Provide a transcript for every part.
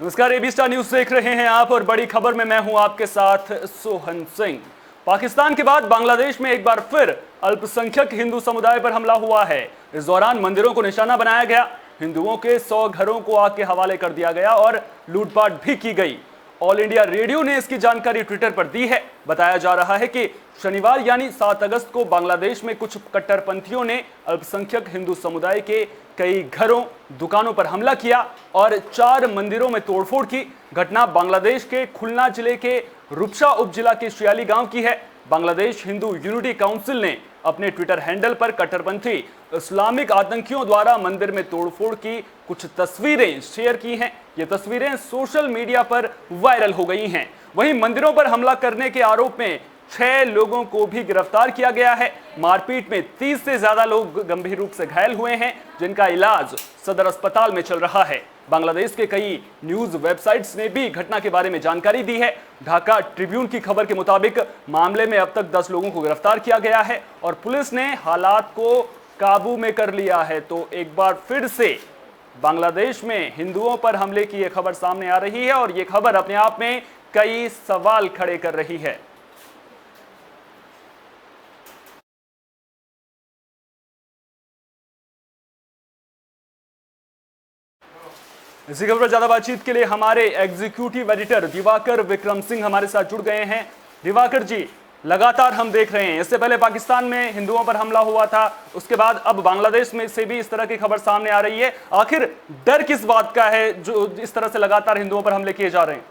नमस्कार, AB star news देख रहे हैं आप और बड़ी खबर में मैं हूं आपके साथ सोहन सिंह। पाकिस्तान के बाद बांग्लादेश में एक बार फिर अल्पसंख्यक हिंदू समुदाय पर हमला हुआ है। इस दौरान मंदिरों को निशाना बनाया गया, हिंदुओं के 100 घरों को आग के हवाले कर दिया गया और लूटपाट भी की गई। ऑल इंडिया रेडियो ने इसकी जानकारी ट्विटर पर दी है। बताया जा रहा है कि शनिवार यानी 7 अगस्त को बांग्लादेश में कुछ कट्टरपंथियों ने अल्पसंख्यक हिंदू समुदाय के कई घरों, दुकानों पर हमला किया और 4 मंदिरों में तोड़फोड़ की। घटना बांग्लादेश के खुलना जिले के रुपशा उपजिला के शियाली गांव की है। बांग्लादेश हिंदू यूनिटी काउंसिल ने अपने ट्विटर हैंडल पर कट्टरपंथी इस्लामिक आतंकियों द्वारा मंदिर में तोड़फोड़ की कुछ तस्वीरें शेयर की हैं। ये तस्वीरें सोशल मीडिया पर वायरल हो गई हैं। वहीं मंदिरों पर हमला करने के आरोप में 6 लोगों को भी गिरफ्तार किया गया है। मारपीट में 30 से ज्यादा लोग गंभीर रूप से घायल हुए हैं, जिनका इलाज सदर अस्पताल में चल रहा है। बांग्लादेश के कई न्यूज वेबसाइट्स ने भी घटना के बारे में जानकारी दी है। ढाका ट्रिब्यून की खबर के मुताबिक मामले में अब तक 10 लोगों को गिरफ्तार किया गया है और पुलिस ने हालात को काबू में कर लिया है। तो एक बार फिर से बांग्लादेश में हिंदुओं पर हमले की यह खबर सामने आ रही है और यह खबर अपने आप में कई सवाल खड़े कर रही है। इसी खबर पर ज्यादा बातचीत के लिए हमारे एग्जीक्यूटिव एडिटर दिवाकर विक्रम सिंह हमारे साथ जुड़ गए हैं। दिवाकर जी, लगातार हम देख रहे हैं, इससे पहले पाकिस्तान में हिंदुओं पर हमला हुआ था, उसके बाद अब बांग्लादेश में से भी इस तरह की खबर सामने आ रही है। आखिर डर किस बात का है जो इस तरह से लगातार हिंदुओं पर हमले किए जा रहे हैं?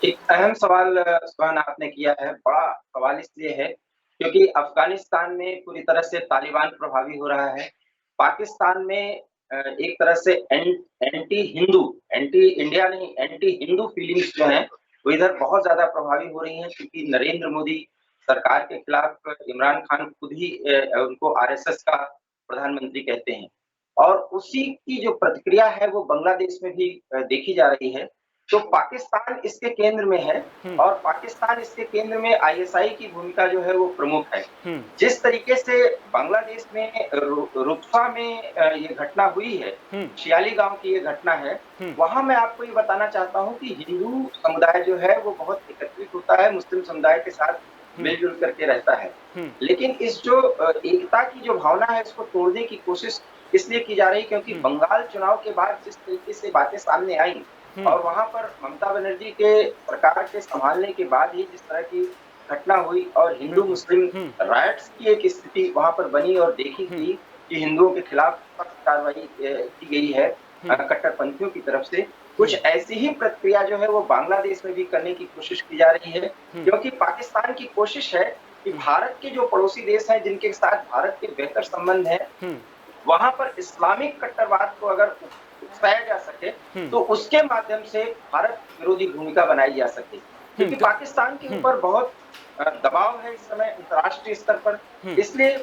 एक अहम सवाल सुभान आपने किया है। बड़ा सवाल इसलिए है क्योंकि अफगानिस्तान में पूरी तरह से तालिबान प्रभावी हो रहा है। पाकिस्तान में एक तरह से एंटी हिंदू, एंटी इंडिया नहीं, एंटी हिंदू फीलिंग्स जो हैं वो इधर बहुत ज्यादा प्रभावी हो रही हैं, क्योंकि नरेंद्र मोदी सरकार के खिलाफ इमरान खान खुद ही उनको आरएसएस का प्रधानमंत्री कहते हैं और उसी की जो प्रतिक्रिया है वो बांग्लादेश में भी देखी जा रही है। तो पाकिस्तान इसके केंद्र में है और पाकिस्तान इसके केंद्र में आईएसआई की भूमिका जो है वो प्रमुख है। जिस तरीके से बांग्लादेश में रुपसा में ये घटना हुई है, शियाली गांव की ये घटना है, वहां मैं आपको ये बताना चाहता हूं कि हिंदू समुदाय जो है वो बहुत एकत्रित होता है, मुस्लिम समुदाय के साथ मिलजुल करके रहता है। लेकिन इस जो एकता की जो भावना है इसको तोड़ने की कोशिश इसलिए की जा रही क्योंकि बंगाल चुनाव के बाद जिस तरीके से बातें सामने आई और वहां पर ममता बनर्जी के सरकार के संभालने के बाद ही जिस तरह की घटना हुई और हिंदू मुस्लिम राइट्स की एक स्थिति वहां पर बनी और देखी गई कि हिंदुओं के खिलाफ सख्त कार्रवाई की गई है कट्टरपंथियों की तरफ से। कुछ ऐसी ही प्रतिक्रिया जो है वो बांग्लादेश में भी करने की कोशिश की जा रही है, क्योंकि पाकिस्तान की कोशिश है कि भारत के जो पड़ोसी देश हैं जिनके साथ भारत के बेहतर संबंध है, वहां पर इस्लामिक कट्टरवाद को अगर उकसाया जा सके तो उसके माध्यम से भारत विरोधी भूमिका बनाई जा सके, क्योंकि पाकिस्तान के ऊपर बहुत दबाव है इस समय अंतर्राष्ट्रीय स्तर पर। इसलिए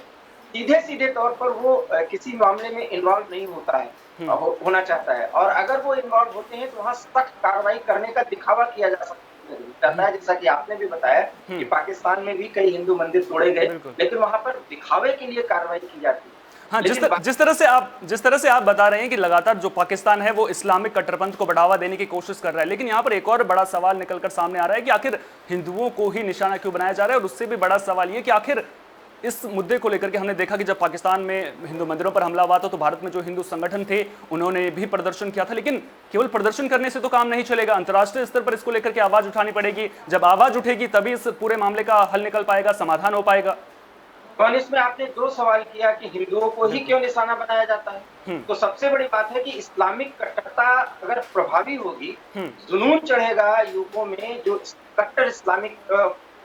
सीधे सीधे तौर पर वो किसी मामले में इन्वॉल्व नहीं होता है, होना चाहता है, और अगर वो इन्वॉल्व होते हैं तो वहाँ सख्त कार्रवाई करने का दिखावा किया जा सकता है। जैसा कि आपने भी बताया कि पाकिस्तान में भी कई हिंदू मंदिर तोड़े गए, लेकिन वहां पर दिखावे के लिए कार्रवाई की जाती है। हाँ, जिस तरह से आप बता रहे हैं कि लगातार जो पाकिस्तान है वो इस्लामिक कट्टरपंथ को बढ़ावा देने की कोशिश कर रहा है, लेकिन यहाँ पर एक और बड़ा सवाल निकलकर सामने आ रहा है कि आखिर हिंदुओं को ही निशाना क्यों बनाया जा रहा है। और उससे भी बड़ा सवाल ये कि आखिर इस मुद्दे को लेकर के हमने देखा कि जब पाकिस्तान में हिंदू मंदिरों पर हमला हुआ था तो भारत में जो हिंदू संगठन थे उन्होंने भी प्रदर्शन किया था, लेकिन केवल प्रदर्शन करने से तो काम नहीं चलेगा, अंतर्राष्ट्रीय स्तर पर इसको लेकर के आवाज उठानी पड़ेगी। जब आवाज उठेगी तभी इस पूरे मामले का हल निकल पाएगा, समाधान हो पाएगा। तो इसमें आपने 2 सवाल किया कि हिंदुओं को ही क्यों निशाना बनाया जाता है। तो सबसे बड़ी बात है कि इस्लामिक कट्टरता अगर प्रभावी होगी, जुनून चढ़ेगा युवकों में, जो कट्टर इस्लामिक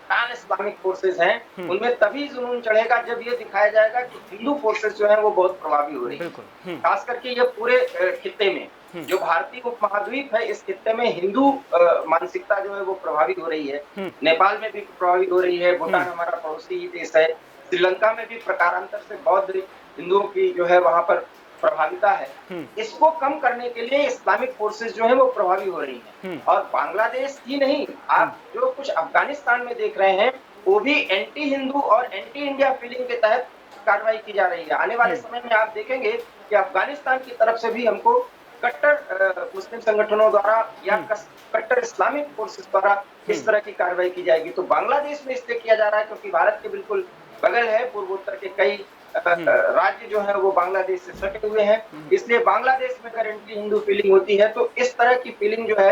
पैन इस्लामिक फोर्सेस हैं उनमें तभी जुनून चढ़ेगा जब ये दिखाया जाएगा कि हिंदू फोर्सेस जो है वो बहुत प्रभावी हो रही है। खास करके ये पूरे खित्ते में जो भारतीय उपमहाद्वीप है, इस खित्ते में हिंदू मानसिकता जो है वो प्रभावी हो रही है। नेपाल में भी प्रभावी हो रही है, भूटान हमारा पड़ोसी देश है, श्रीलंका में भी प्रकारांतर से बौद्ध हिंदुओं की जो है वहां पर प्रभाविता है। इसको कम करने के लिए इस्लामिक फोर्सेस जो है वो प्रभावी हो रही हैं। और बांग्लादेश ही नहीं, आप जो कुछ अफगानिस्तान में देख रहे हैं वो भी एंटी हिंदू और एंटी इंडिया फीलिंग के तहत कार्रवाई की जा रही है। आने वाले समय में आप देखेंगे कि अफगानिस्तान की तरफ से भी हमको कट्टर मुस्लिम संगठनों द्वारा या कट्टर इस्लामिक फोर्सेस द्वारा इस तरह की कार्रवाई की जाएगी। तो बांग्लादेश में इसलिए किया जा रहा है क्योंकि भारत के बिल्कुल बगल है, पूर्वोत्तर के कई राज्य जो है वो बांग्लादेश से सटे हुए हैं, इसलिए बांग्लादेश में करेंटली हिंदू फीलिंग होती है। तो इस तरह की फीलिंग जो है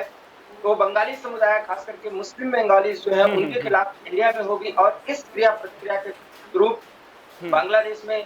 तो बंगाली समुदाय, खास करके मुस्लिम बंगालीज जो है उनके खिलाफ इंडिया में होगी, और इस क्रिया प्रतिक्रिया के थ्रू बांग्लादेश में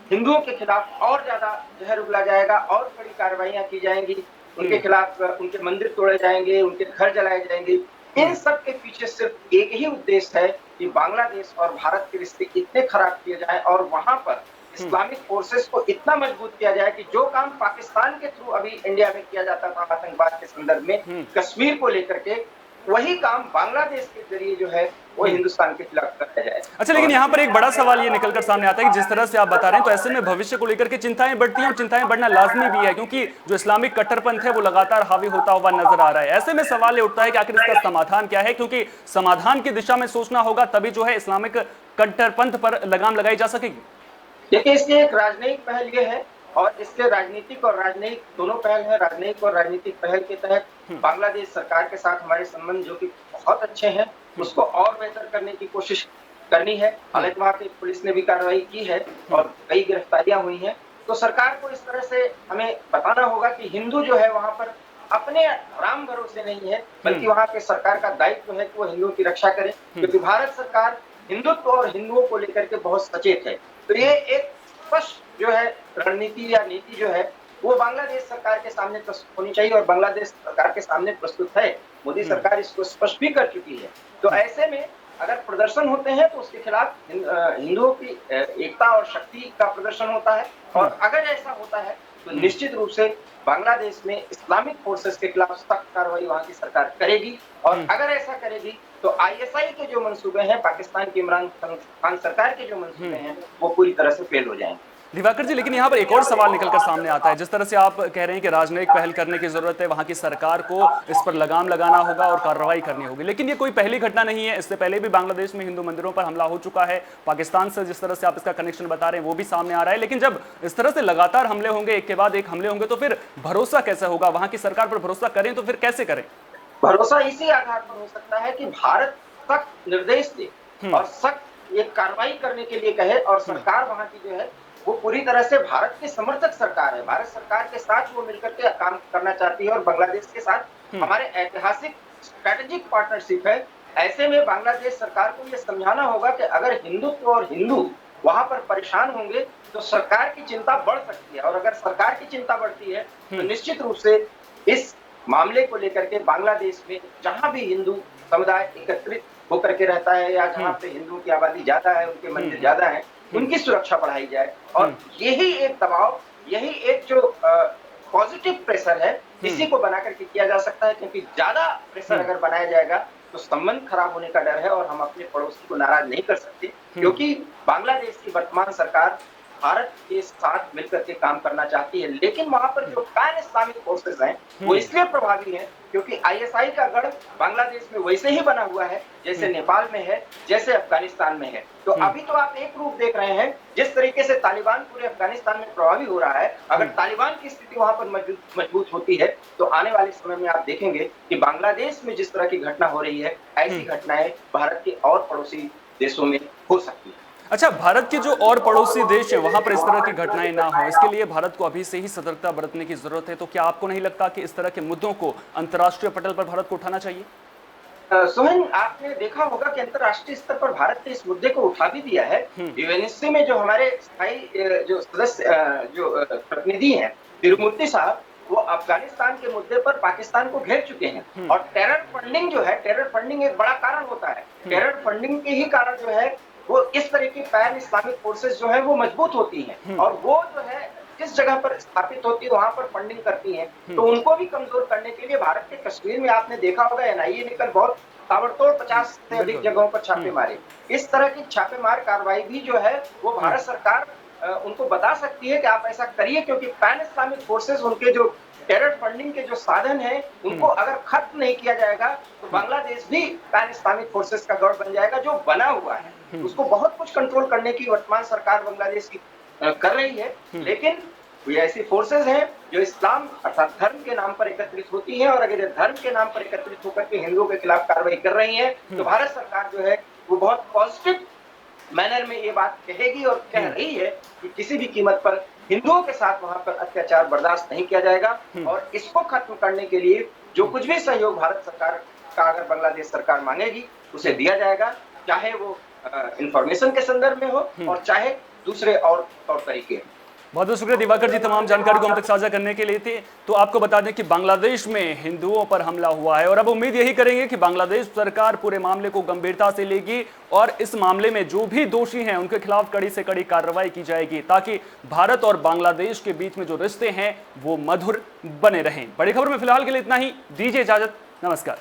हिंदुओं के खिलाफ और ज्यादा जहर उगला जाएगा और बड़ी कार्रवाइयां की जाएंगी, उनके खिलाफ उनके मंदिर तोड़े जाएंगे, उनके घर जलाए जाएंगे। इन सब के पीछे सिर्फ एक ही उद्देश्य है कि बांग्लादेश और भारत के रिश्ते इतने खराब किए जाएं और वहां पर इस्लामिक फोर्सेस को इतना मजबूत किया जाए कि जो काम पाकिस्तान के थ्रू अभी इंडिया में किया जाता था आतंकवाद के संदर्भ में, कश्मीर को लेकर के, वही काम बांग्लादेश के जरिए जो है वो हिंदुस्तान के खिलाफ कराया जाए। अच्छा, लेकिन यहाँ पर एक बड़ा सवाल ये निकलकर सामने आता है कि जिस तरह से आप बता रहे हैं तो ऐसे में भविष्य को लेकर के चिंताएं बढ़ती हैं, और चिंताएं बढ़ना लाजमी भी है क्योंकि जो इस्लामिक कट्टरपंथ है वो लगातार हावी होता हुआ नजर आ रहा है। ऐसे में सवाल ये उठता है कि आखिर इसका समाधान क्या है, क्योंकि समाधान की दिशा में सोचना होगा, तभी जो है इस्लामिक कट्टरपंथ पर लगाम लगाई जा सकेगी। देखिए, इसकी एक राजनयिक पहल ये है, और इसके राजनीतिक और राजनयिक दोनों पहल है। राजनयिक और राजनीतिक पहल के तहत बांग्लादेश सरकार के साथ हमारे संबंध जो कि बहुत अच्छे हैं, उसको और बेहतर करने की कोशिश करनी है। हालांकि वहां की पुलिस ने भी कार्रवाई की है और कई गिरफ्तारियां हुई हैं। तो सरकार को इस तरह से हमें बताना होगा कि हिंदू जो है वहां पर अपने राम भरोसे नहीं है, बल्कि वहां के सरकार का दायित्व है कि वो हिंदुओं की रक्षा करे, क्योंकि भारत सरकार हिंदुत्व और हिंदुओं को लेकर के बहुत सचेत है। तो ये एक स्पष्ट जो है रणनीति या नीति जो है वो बांग्लादेश सरकार के सामने प्रस्तुत होनी चाहिए, और बांग्लादेश सरकार के सामने प्रस्तुत है। मोदी सरकार इसको स्पष्ट भी कर चुकी है। तो ऐसे में अगर प्रदर्शन होते हैं तो उसके खिलाफ हिंदुओं की एकता और शक्ति का प्रदर्शन होता है, और अगर ऐसा होता है तो निश्चित रूप से बांग्लादेश में इस्लामिक फोर्सेस के खिलाफ सख्त कार्रवाई वहां की सरकार करेगी। और अगर ऐसा करेगी तो आईएसआई के जो मंसूबे हैं, पाकिस्तान की इमरान खान सरकार के जो मंसूबे हैं, वो पूरी तरह से फेल हो जाएंगे। दिवाकर जी, लेकिन यहाँ पर एक और सवाल निकलकर सामने आता है। जिस तरह से आप कह रहे हैं कि राजनयिक पहल करने की जरूरत है, वहां की सरकार को इस पर लगाम लगाना होगा और कार्रवाई करनी होगी, लेकिन ये कोई पहली घटना नहीं है। इससे पहले भी बांग्लादेश में हिंदू मंदिरों पर हमला हो चुका है। पाकिस्तान से जिस तरह से आप इसका कनेक्शन बता रहे हैं वो भी सामने आ रहा है। लेकिन जब इस तरह से लगातार हमले होंगे, एक के बाद एक हमले होंगे, तो फिर भरोसा कैसे होगा? वहां की सरकार पर भरोसा करें तो फिर कैसे करें? भरोसा इसी आधार पर हो सकता है कि भारत सख्त निर्देश दे और सख्त एक कार्रवाई करने के लिए कहे, और सरकार वहां की जो है वो पूरी तरह से भारत की समर्थक सरकार है। भारत सरकार के साथ वो मिलकर के काम करना चाहती है, और बांग्लादेश के साथ हमारे ऐतिहासिक स्ट्रेटेजिक पार्टनरशिप है। ऐसे में बांग्लादेश सरकार को ये समझाना होगा कि अगर हिंदुत्व और हिंदू वहां पर परेशान होंगे तो सरकार की चिंता बढ़ सकती है, और अगर सरकार की चिंता बढ़ती है तो निश्चित रूप से इस मामले को लेकर के बांग्लादेश में जहां भी हिंदू समुदाय एकत्रित होकर के रहता है या जहां पे हिंदुओं की आबादी ज्यादा है, उनके मंदिर ज्यादा है, उनकी सुरक्षा बढ़ाई जाए। और यही एक दबाव, यही एक जो पॉजिटिव प्रेशर है, इसी को बना करके किया जा सकता है, क्योंकि ज्यादा प्रेशर अगर बनाया जाएगा तो संबंध खराब होने का डर है, और हम अपने पड़ोसी को नाराज नहीं कर सकते, क्योंकि बांग्लादेश की वर्तमान सरकार भारत के साथ मिलकर के काम करना चाहती है। लेकिन वहां पर जो पैन इस्लामिक फोर्सेस हैं वो इसलिए प्रभावी हैं क्योंकि आईएसआई का गढ़ बांग्लादेश में वैसे ही बना हुआ है जैसे नेपाल में है, जैसे अफगानिस्तान में है। तो अभी तो आप एक रूप देख रहे हैं, जिस तरीके से तालिबान पूरे अफगानिस्तान में प्रभावी हो रहा है, अगर तालिबान की स्थिति वहां पर मजबूत होती है तो आने वाले समय में आप देखेंगे कि बांग्लादेश में जिस तरह की घटना हो रही है, ऐसी घटनाएं भारत के और पड़ोसी देशों में हो सकती है। अच्छा, भारत के जो और पड़ोसी देश है वहां पर इस तरह की घटनाएं ना हो, इसके लिए भारत को अभी से ही सतर्कता बरतने की जरूरत है। तो क्या आपको नहीं लगता कि इस तरह के मुद्दों को अंतर्राष्ट्रीय पटल पर भारत को उठाना चाहिए? सोहन, आपने देखा होगा कि अंतर्राष्ट्रीय स्तर पर भारत ने इस मुद्दे को उठा भी दिया है। यूएनएससी में जो हमारे स्थायी जो सदस्य जो प्रतिनिधि हैं तिरुमूर्ति साहब, वो अफगानिस्तान के मुद्दे पर पाकिस्तान को घेर चुके हैं। और टेरर फंडिंग जो है, टेरर फंडिंग एक बड़ा कारण होता है। टेरर फंडिंग के ही कारण जो है वो इस तरह की पैन इस्लामिक फोर्सेस जो है वो मजबूत होती हैं, और वो जो है जिस जगह पर स्थापित होती है वहां पर फंडिंग करती हैं। तो उनको भी कमजोर करने के लिए भारत के कश्मीर में आपने देखा होगा एनआईए ने कल बहुत ताबड़तोड़ 50 से अधिक जगहों पर छापे मारे। इस तरह की छापेमार कार्रवाई भी जो है वो भारत सरकार उनको बता सकती है कि आप ऐसा करिए, क्योंकि पैन इस्लामिक फोर्सेस उनके जो टेरर फंडिंग के जो साधन है उनको अगर खत्म नहीं किया जाएगा तो बांग्लादेश भी पैन इस्लामिक फोर्सेस का गढ़ बन जाएगा जो बना हुआ है। उसको बहुत कुछ कंट्रोल करने की वर्तमान सरकार बांग्लादेश की कर रही है, लेकिन कोई ऐसी फोर्सेज हैं जो इस्लाम अर्थात धर्म के नाम पर एकत्रित होती हैं, और अगर ये धर्म के नाम पर एकत्रित होकर के हिंदुओं के खिलाफ कार्रवाई कर रही हैं, तो भारत सरकार जो है वो बहुत पॉजिटिव मैनर में ये बात कहेगी और कह रही है कि किसी भी कीमत पर हिंदुओं के साथ वहां पर अत्याचार बर्दाश्त नहीं किया जाएगा, और इसको खत्म करने के लिए जो कुछ भी सहयोग भारत सरकार का अगर बांग्लादेश सरकार मांगेगी उसे दिया जाएगा, चाहे वो इंफॉर्मेशन के संदर्भ में हो और चाहे दूसरे और तौर तरीके। बहुत बहुत शुक्रिया दिवाकर जी, तमाम जानकारी को हम तक साझा करने के लिए थी। तो आपको बता दें कि बांग्लादेश में हिंदुओं पर हमला हुआ है और अब उम्मीद यही करेंगे कि बांग्लादेश सरकार पूरे मामले को गंभीरता से लेगी और इस मामले में जो भी दोषी हैं उनके खिलाफ कड़ी से कड़ी कार्रवाई की जाएगी, ताकि भारत और बांग्लादेश के बीच में जो रिश्ते हैं वो मधुर बने रहें। बड़ी खबर में फिलहाल के लिए इतना ही, दीजिए इजाजत, नमस्कार।